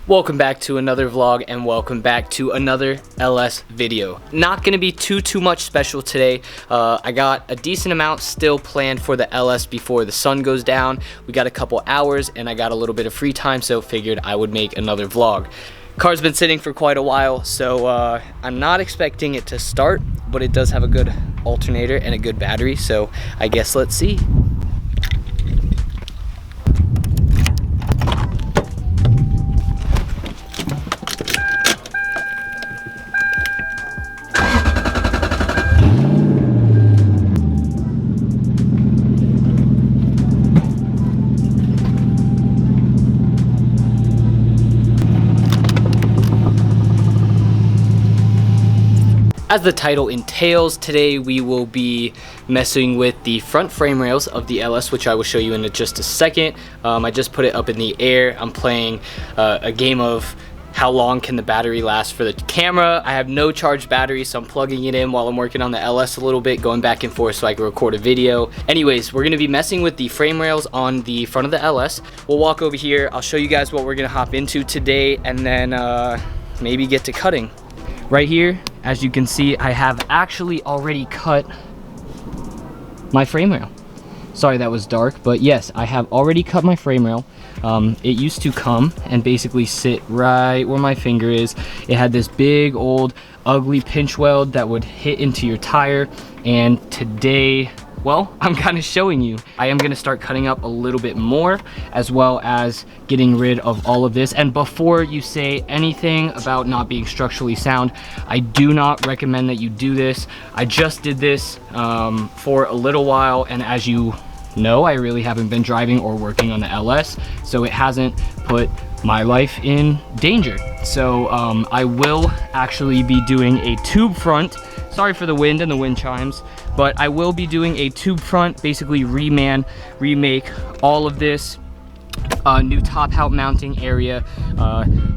Welcome back to another vlog and welcome back to another LS video. Not gonna be too much special today. I got a decent amount still planned for the LS before the sun goes down. We got a couple hours and I got a little bit of free time, so figured I would make another vlog. Car's been sitting for quite a while, so I'm not expecting it to start, but it does have a good alternator and a good battery, so I guess let's see. As the title entails, today we will be messing with the front frame rails of the LS, which I will show you in just a second. I just put it up in the air. I'm playing a game of how long can the battery last for the camera. I have no charged battery, so I'm plugging it in while I'm working on the LS a little bit, going back and forth so I can record a video. Anyways, we're gonna be messing with the frame rails on the front of the LS. We'll walk over here. I'll show you guys what we're gonna hop into today, and then maybe get to cutting. Right here, as you can see, I have actually already cut my frame rail. Sorry that was dark, but yes, I have already cut my frame rail. It used to come and basically sit right where my finger is. It had this big old ugly pinch weld that would hit into your tire, and today, well, I'm kind of showing you. I am gonna start cutting up a little bit more, as well as getting rid of all of this. And before you say anything about not being structurally sound, I do not recommend that you do this. I just did this for a little while, and as you know, I really haven't been driving or working on the LS, so it hasn't put my life in danger. So I will actually be doing a tube front. Sorry for the wind and the wind chimes, but I will be doing a tube front, basically remake all of this, new top out mounting area,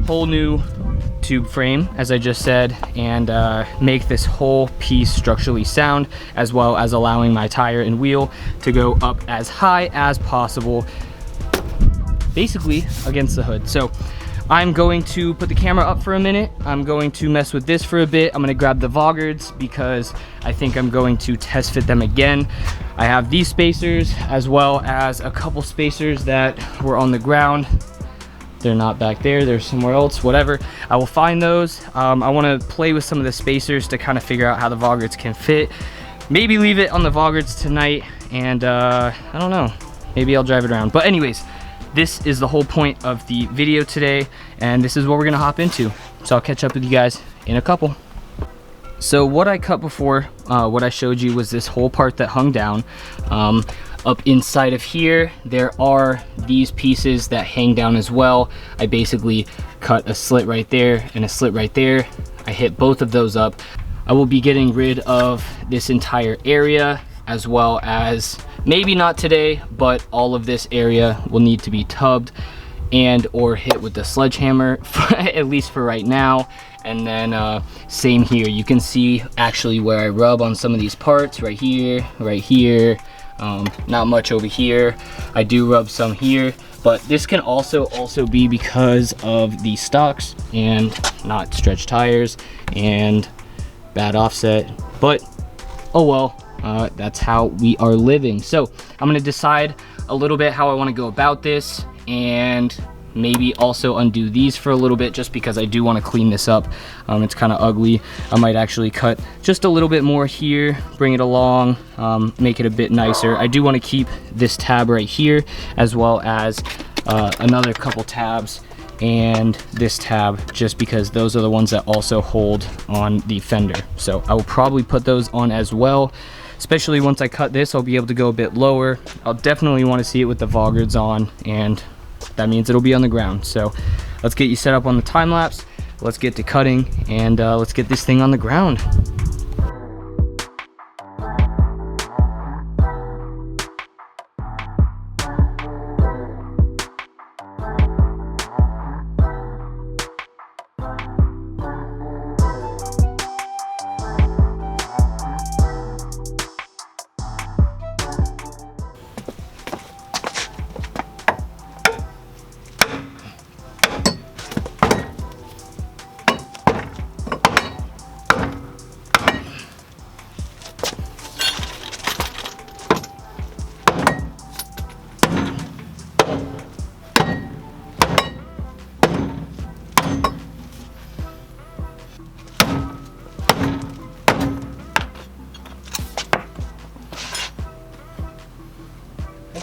whole new tube frame, as I just said, and make this whole piece structurally sound, as well as allowing my tire and wheel to go up as high as possible, basically against the hood. So I'm going to put the camera up for a minute. I'm going to mess with this for a bit. I'm gonna grab the Vaugards because I think I'm going to test fit them again. I have these spacers, as well as a couple spacers that were on the ground. They're not back there, they're somewhere else, whatever. I will find those. I wanna play with some of the spacers to kind of figure out how the Vaugards can fit. Maybe leave it on the Vaugards tonight, and I don't know, maybe I'll drive it around. But anyways, this is the whole point of the video today, and this is what we're gonna hop into. So I'll catch up with you guys in a couple. So what I cut before, what I showed you was this whole part that hung down. Up inside of here, there are these pieces that hang down as well. I basically cut a slit right there and a slit right there. I hit both of those up. I will be getting rid of this entire area, as well as, maybe not today, but all of this area will need to be tubbed and or hit with the sledgehammer, at least for right now. And then same here, you can see actually where I rub on some of these parts, right here, not much over here. I do rub some here, but this can also be because of the stocks and not stretched tires and bad offset, but oh well. That's how we are living. So I'm gonna decide a little bit how I want to go about this, and maybe also undo these for a little bit, just because I do want to clean this up. It's kind of ugly. I might actually cut just a little bit more here, bring it along, make it a bit nicer. I do want to keep this tab right here, as well as another couple tabs and this tab, just because those are the ones that also hold on the fender. So I will probably put those on as well. Especially once I cut this, I'll be able to go a bit lower. I'll definitely want to see it with the Vaugards on, and that means it'll be on the ground. So let's get you set up on the time lapse. Let's get to cutting, and let's get this thing on the ground.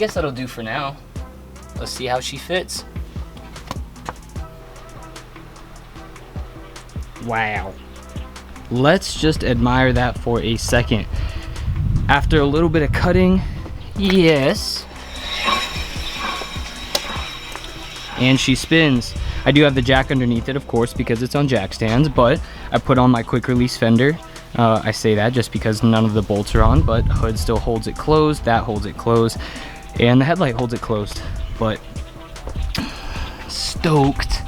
guess that'll do for now. Let's see how she fits. Wow. Let's just admire that for a second. After a little bit of cutting, yes. And she spins. I do have the jack underneath it, of course, because it's on jack stands, but I put on my quick release fender. I say that just because none of the bolts are on, but hood still holds it closed, that holds it closed, and the headlight holds it closed. But stoked,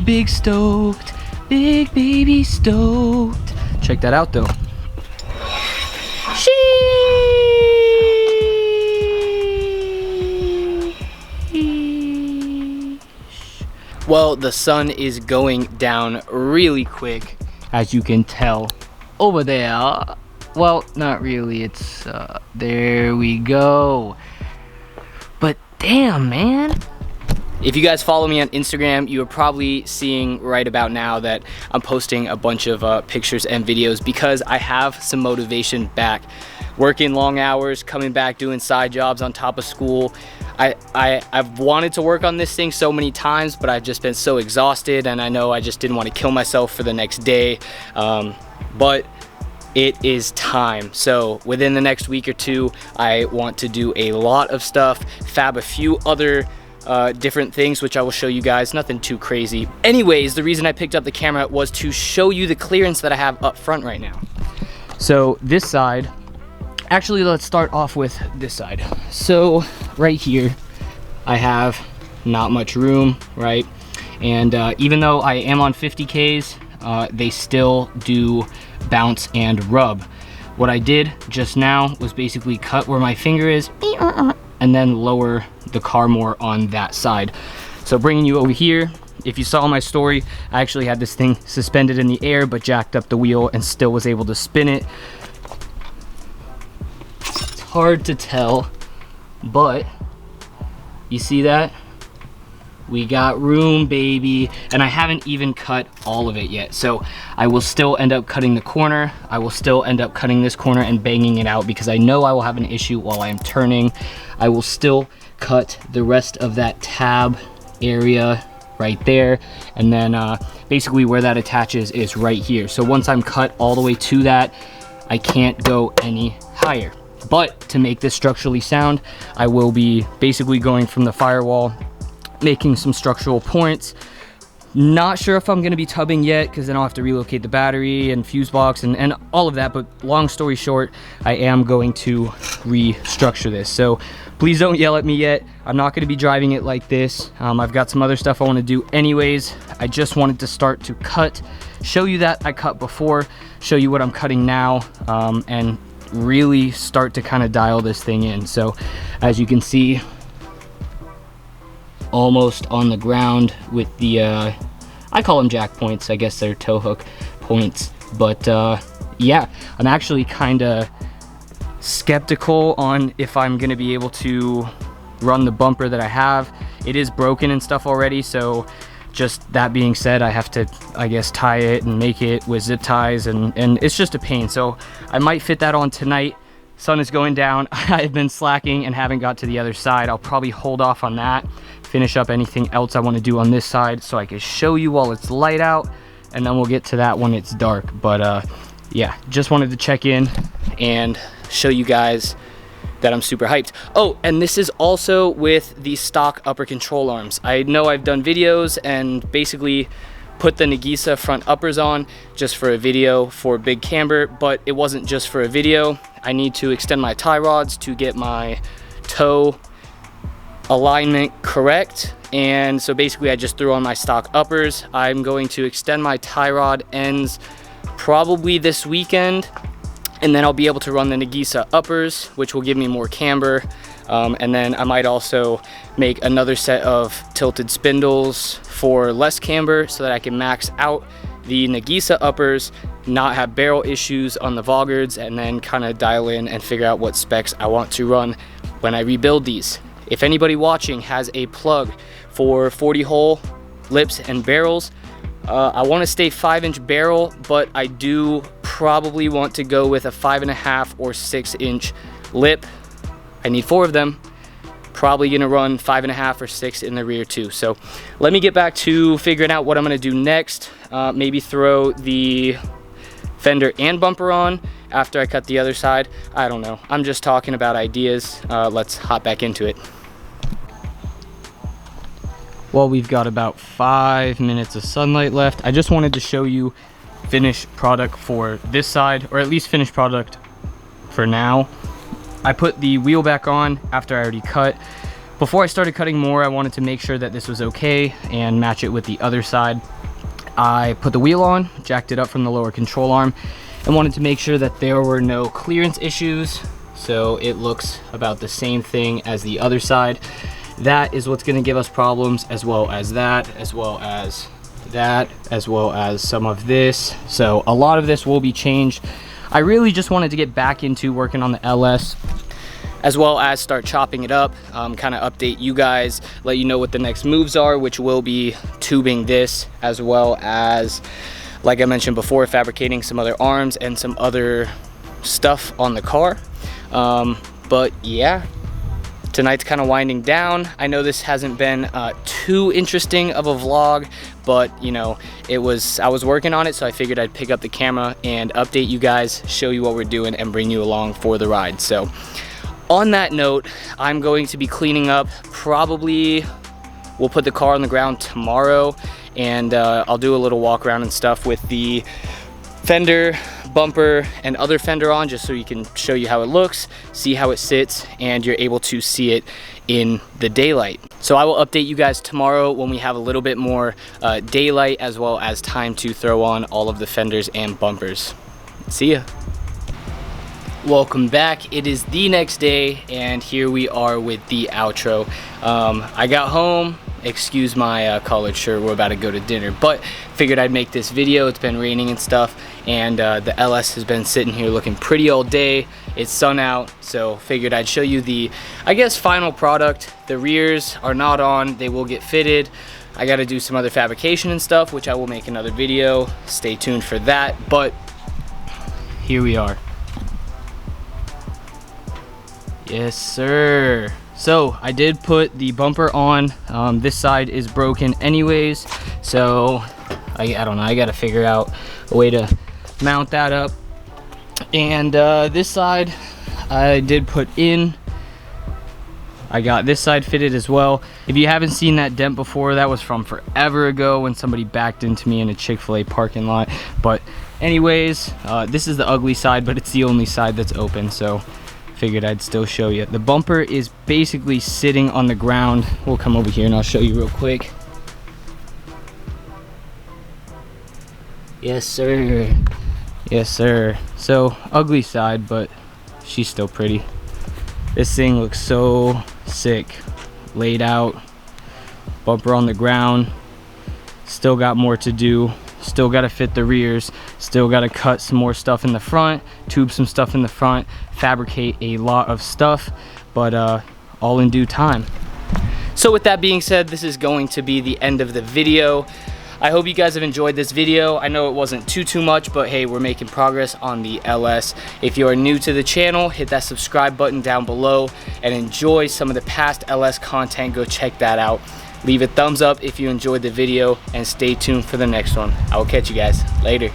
big stoked, big baby stoked. Check that out though. Well, the sun is going down really quick, as you can tell over there. Well, not really, it's there we go. But damn, man. If you guys follow me on Instagram, you are probably seeing right about now that I'm posting a bunch of pictures and videos because I have some motivation back. Working long hours, coming back, doing side jobs on top of school. I've wanted to work on this thing so many times, but I've just been so exhausted, and I know I just didn't want to kill myself for the next day. But it is time. So within the next week or two, I want to do a lot of stuff, fab a few other different things, which I will show you guys, nothing too crazy. Anyways, the reason I picked up the camera was to show you the clearance that I have up front right now. So this side, actually let's start off with this side. So right here, I have not much room, right? And even though I am on 50Ks, they still do bounce and rub. What I did just now was basically cut where my finger is and then lower the car more on that side. So bringing you over here, if you saw my story, I actually had this thing suspended in the air but jacked up the wheel and still was able to spin it. It's hard to tell, but you see that? We got room, baby. And I haven't even cut all of it yet. So I will still end up cutting the corner. I will still end up cutting this corner and banging it out because I know I will have an issue while I am turning. I will still cut the rest of that tab area right there. And then basically where that attaches is right here. So once I'm cut all the way to that, I can't go any higher. But to make this structurally sound, I will be basically going from the firewall, making some structural points. Not sure if I'm gonna be tubbing yet because then I'll have to relocate the battery and fuse box and all of that, but long story short, I am going to restructure this. So please don't yell at me yet. I'm not gonna be driving it like this. I've got some other stuff I wanna do anyways. I just wanted to start to cut, show you that I cut before, show you what I'm cutting now, and really start to kind of dial this thing in. So as you can see, almost on the ground with the I call them jack points, I guess they're tow hook points, but yeah, I'm actually kind of skeptical on if I'm gonna be able to run the bumper that I have. It is broken and stuff already, so just that being said, I have to, I guess, tie it and make it with zip ties, and it's just a pain. So I might fit that on tonight. Sun is going down. I've been slacking and haven't got to the other side. I'll probably hold off on that, finish up anything else I want to do on this side so I can show you while it's light out, and then we'll get to that when it's dark. But yeah, just wanted to check in and show you guys that I'm super hyped. Oh, and this is also with the stock upper control arms. I know I've done videos and basically put the Nagisa front uppers on just for a video for big camber, but it wasn't just for a video. I need to extend my tie rods to get my toe alignment correct, and so basically I just threw on my stock uppers. I'm going to extend my tie rod ends probably this weekend, and then I'll be able to run the Nagisa uppers, which will give me more camber. And then I might also make another set of tilted spindles for less camber so that I can max out the Nagisa uppers, not have barrel issues on the Vaugards, and then kind of dial in and figure out what specs I want to run when I rebuild these. If anybody watching has a plug for 40 hole lips and barrels, I want to stay 5-inch barrel, but I do probably want to go with a 5.5 or 6-inch lip. I need 4 of them. probably gonna run 5.5 or 6 in the rear too. So let me get back to figuring out what I'm gonna do next. Maybe throw the fender and bumper on after I cut the other side. I don't know. I'm just talking about ideas. Let's hop back into it. Well, we've got about 5 minutes of sunlight left. I just wanted to show you finished product for this side, or at least finished product for now. I put the wheel back on after I already cut. Before I started cutting more, I wanted to make sure that this was okay and match it with the other side. I put the wheel on, jacked it up from the lower control arm, and wanted to make sure that there were no clearance issues, so it looks about the same thing as the other side. That is what's going to give us problems, as well as that, as well as that, as well as some of this. So a lot of this will be changed. I really just wanted to get back into working on the LS, as well as start chopping it up, kind of update you guys, let you know what the next moves are, which will be tubing this, as well as, like I mentioned before, fabricating some other arms and some other stuff on the car. But yeah, tonight's kind of winding down. I know this hasn't been too interesting of a vlog, but you know, I was working on it, so I figured I'd pick up the camera and update you guys, show you what we're doing, and bring you along for the ride. So on that note, I'm going to be cleaning up. Probably we'll put the car on the ground tomorrow, and I'll do a little walk around and stuff with the fender, bumper, and other fender on, just so you can show you how it looks, see how it sits, and you're able to see it in the daylight. So I will update you guys tomorrow when we have a little bit more daylight, as well as time to throw on all of the fenders and bumpers. See ya. Welcome back. It is the next day, and here we are with the outro. I got home, excuse my collared shirt, we're about to go to dinner, but figured I'd make this video. It's been raining and stuff, and the LS has been sitting here looking pretty all day. It's sun out, so figured I'd show you the, I guess, final product. The rears are not on, they will get fitted. I got to do some other fabrication and stuff, which I will make another video. Stay tuned for that, but here we are. Yes, sir. So I did put the bumper on. This side is broken anyways, so I don't know, I gotta figure out a way to mount that up. And this side I did put in. I got this side fitted as well. If you haven't seen that dent before, that was from forever ago when somebody backed into me in a Chick-fil-A parking lot. But anyways, this is the ugly side, but it's the only side that's open, so figured I'd still show you. The bumper is basically sitting on the ground. We'll come over here and I'll show you real quick. Yes, sir. Yes, sir. So ugly side, but she's still pretty. This thing looks so sick. Laid out, bumper on the ground. Still got more to do. Still got to fit the rears, still got to cut some more stuff in the front, tube some stuff in the front, fabricate a lot of stuff, but all in due time. So with that being said, this is going to be the end of the video. I hope you guys have enjoyed this video. I know it wasn't too much, but hey, we're making progress on the LS. If you are new to the channel, hit that subscribe button down below and enjoy some of the past LS content. Go check that out. Leave a thumbs up if you enjoyed the video, and stay tuned for the next one. I will catch you guys later.